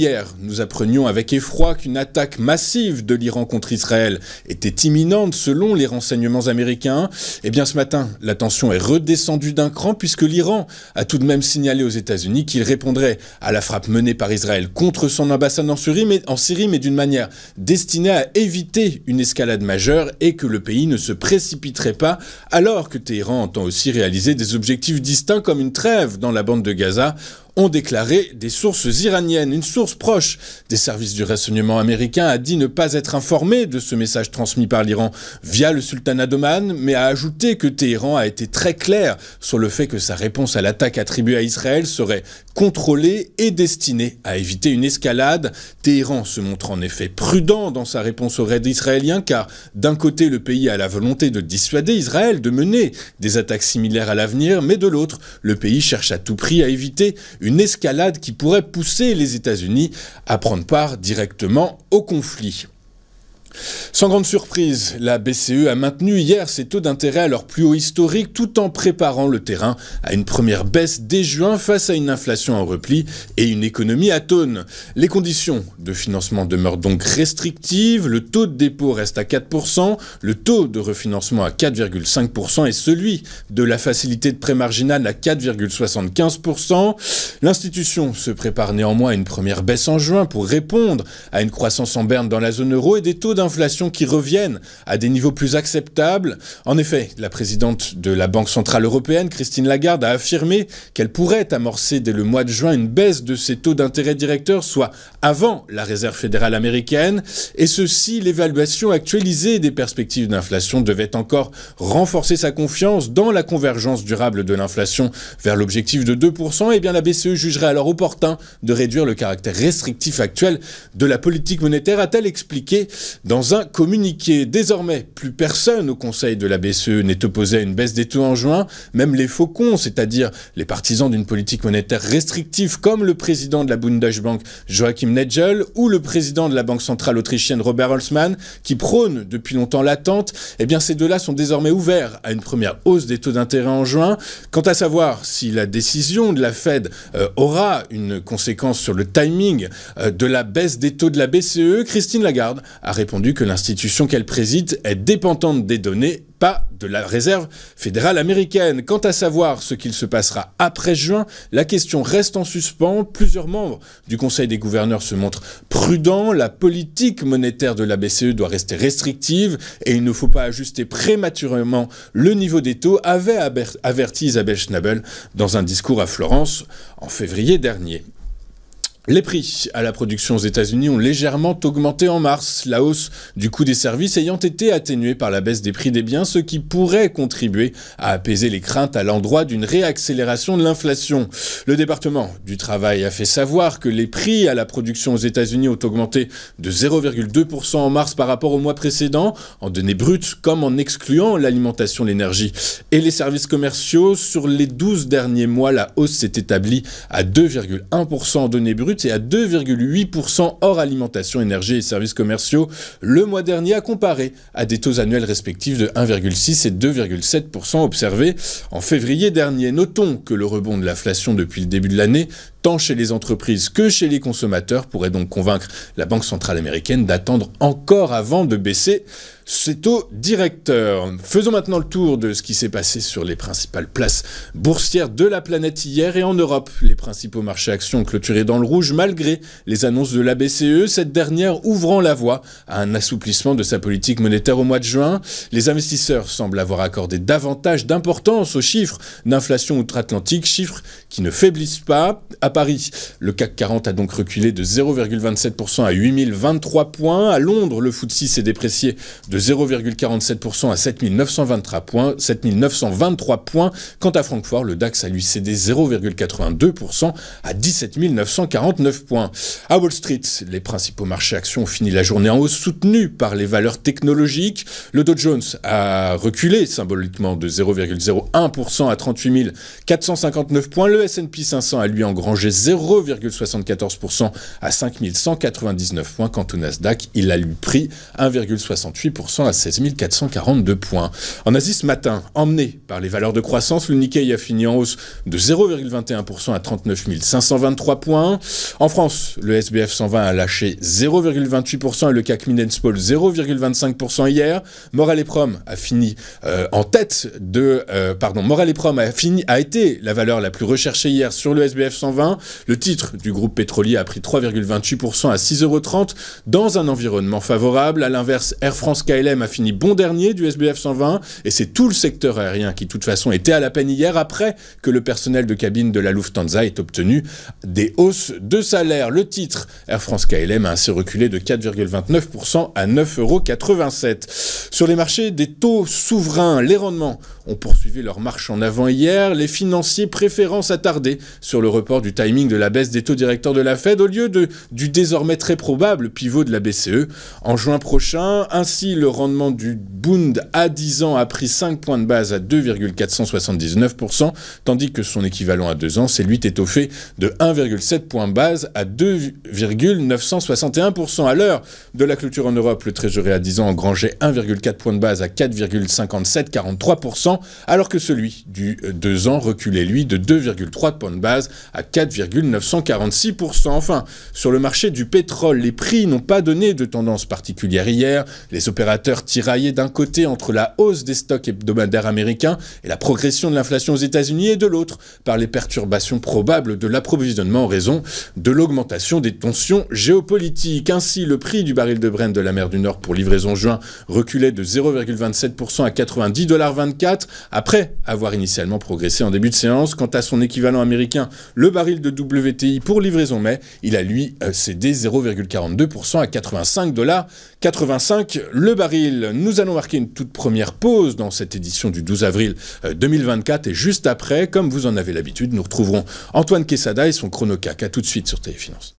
hier, nous apprenions avec effroi qu'une attaque massive de l'Iran contre Israël était imminente selon les renseignements américains, eh bien ce matin, la tension est redescendue d'un cran puisque l'Iran a tout de même signalé aux États-Unis qu'il répondrait à la frappe menée par Israël contre son ambassade en Syrie, mais d'une manière destinée à éviter une escalade majeure et que le pays ne se précipiterait pas, alors que Téhéran entend aussi réaliser des objectifs distincts comme une trêve dans la bande de Gaza, ont déclaré des sources iraniennes. Une source proche des services du renseignement américain a dit ne pas être informée de ce message transmis par l'Iran via le sultanat d'Oman, mais a ajouté que Téhéran a été très clair sur le fait que sa réponse à l'attaque attribuée à Israël serait contrôlée et destinée à éviter une escalade. Téhéran se montre en effet prudent dans sa réponse au raid israélien, car d'un côté le pays a la volonté de dissuader Israël de mener des attaques similaires à l'avenir, mais de l'autre, le pays cherche à tout prix à éviter une escalade qui pourrait pousser les États-Unis à prendre part directement au conflit. Sans grande surprise, la BCE a maintenu hier ses taux d'intérêt à leur plus haut historique tout en préparant le terrain à une première baisse dès juin face à une inflation en repli et une économie atone. Les conditions de financement demeurent donc restrictives, le taux de dépôt reste à 4%, le taux de refinancement à 4,5% et celui de la facilité de prêt marginal à 4,75%. L'institution se prépare néanmoins à une première baisse en juin pour répondre à une croissance en berne dans la zone euro et des taux d'inflation qui reviennent à des niveaux plus acceptables. En effet, la présidente de la Banque Centrale Européenne, Christine Lagarde, a affirmé qu'elle pourrait amorcer dès le mois de juin une baisse de ses taux d'intérêt directeurs, soit avant la Réserve fédérale américaine, et ceci, l'évaluation actualisée des perspectives d'inflation devait encore renforcer sa confiance dans la convergence durable de l'inflation vers l'objectif de 2%, et bien la BCE jugerait alors opportun de réduire le caractère restrictif actuel de la politique monétaire, a-t-elle expliqué dans un communiqué. Désormais, plus personne au Conseil de la BCE n'est opposé à une baisse des taux en juin, même les faucons, c'est-à-dire les partisans d'une politique monétaire restrictive comme le président de la Bundesbank Joachim Nagel ou le président de la Banque centrale autrichienne Robert Holzmann, qui prônent depuis longtemps l'attente, eh bien ces deux-là sont désormais ouverts à une première hausse des taux d'intérêt en juin. Quant à savoir si la décision de la Fed aura une conséquence sur le timing de la baisse des taux de la BCE, Christine Lagarde a répondu que l'institution qu'elle préside est dépendante des données, pas de la Réserve fédérale américaine. Quant à savoir ce qu'il se passera après juin, la question reste en suspens. Plusieurs membres du Conseil des gouverneurs se montrent prudents. La politique monétaire de la BCE doit rester restrictive et il ne faut pas ajuster prématurément le niveau des taux, avait averti Isabelle Schnabel dans un discours à Florence en février dernier. Les prix à la production aux États-Unis ont légèrement augmenté en mars, la hausse du coût des services ayant été atténuée par la baisse des prix des biens, ce qui pourrait contribuer à apaiser les craintes à l'endroit d'une réaccélération de l'inflation. Le département du travail a fait savoir que les prix à la production aux États-Unis ont augmenté de 0,2% en mars par rapport au mois précédent, en données brutes comme en excluant l'alimentation, l'énergie et les services commerciaux. Sur les 12 derniers mois, la hausse s'est établie à 2,1% en données brutes et à 2,8% hors alimentation, énergie et services commerciaux le mois dernier, à comparer à des taux annuels respectifs de 1,6 et 2,7% observés en février dernier. Notons que le rebond de l'inflation depuis le début de l'année, tant chez les entreprises que chez les consommateurs, pourrait donc convaincre la Banque centrale américaine d'attendre encore avant de baisser ses taux directeurs. Faisons maintenant le tour de ce qui s'est passé sur les principales places boursières de la planète hier et en Europe. Les principaux marchés actions ont clôturé dans le rouge malgré les annonces de la BCE, cette dernière ouvrant la voie à un assouplissement de sa politique monétaire au mois de juin. Les investisseurs semblent avoir accordé davantage d'importance aux chiffres d'inflation outre-Atlantique, chiffres qui ne faiblissent pas. À Paris, le CAC 40 a donc reculé de 0,27% à 8023 points. À Londres, le FTSE s'est déprécié de 0,47% à 7923 points. Quant à Francfort, le DAX a lui cédé 0,82% à 17 949 points. À Wall Street, les principaux marchés actions ont fini la journée en hausse soutenus par les valeurs technologiques. Le Dow Jones a reculé symboliquement de 0,01% à 38 459 points. Le S&P 500 a lui engrangé plongé 0,74% à 5199 points. Quant au Nasdaq, il a lui pris 1,68% à 16 442 points. En Asie ce matin, emmené par les valeurs de croissance, le Nikkei a fini en hausse de 0,21% à 39 523 points. En France, le SBF 120 a lâché 0,28% et le CAC Minenspol 0,25% hier. Morel et Prom a fini en tête de... Morel et Prom a été la valeur la plus recherchée hier sur le SBF 120. Le titre du groupe pétrolier a pris 3,28% à 6,30 € dans un environnement favorable. À l'inverse, Air France KLM a fini bon dernier du SBF 120 et c'est tout le secteur aérien qui de toute façon était à la peine hier après que le personnel de cabine de la Lufthansa ait obtenu des hausses de salaire. Le titre Air France KLM a ainsi reculé de 4,29% à 9,87 €. Sur les marchés des taux souverains, les rendements ont poursuivi leur marche en avant hier, les financiers préférant s'attarder sur le report du timing de la baisse des taux directeurs de la Fed au lieu du désormais très probable pivot de la BCE en juin prochain. Ainsi, le rendement du Bund à 10 ans a pris 5 points de base à 2,479%, tandis que son équivalent à 2 ans s'est lui étoffé de 1,7 points de base à 2,961%. À l'heure de la clôture en Europe, le Treasury à 10 ans engrangeait 1,4 points de base à 4,5743%, alors que celui du 2 ans reculait, lui, de 2,3 points de base à 4,946%. Enfin, sur le marché du pétrole, les prix n'ont pas donné de tendance particulière hier. Les opérateurs tiraillés d'un côté entre la hausse des stocks hebdomadaires américains et la progression de l'inflation aux États-Unis et de l'autre par les perturbations probables de l'approvisionnement en raison de l'augmentation des tensions géopolitiques. Ainsi, le prix du baril de Brent de la mer du Nord pour livraison juin reculait de 0,27% à 90,24 $ après avoir initialement progressé en début de séance. Quant à son équivalent américain, le baril de WTI pour livraison mai, il a lui cédé 0,42% à 85,85 $ le baril. Nous allons marquer une toute première pause dans cette édition du 12 avril 2024 et juste après, comme vous en avez l'habitude, nous retrouverons Antoine Quesada et son chrono CAC. À tout de suite sur Téléfinance.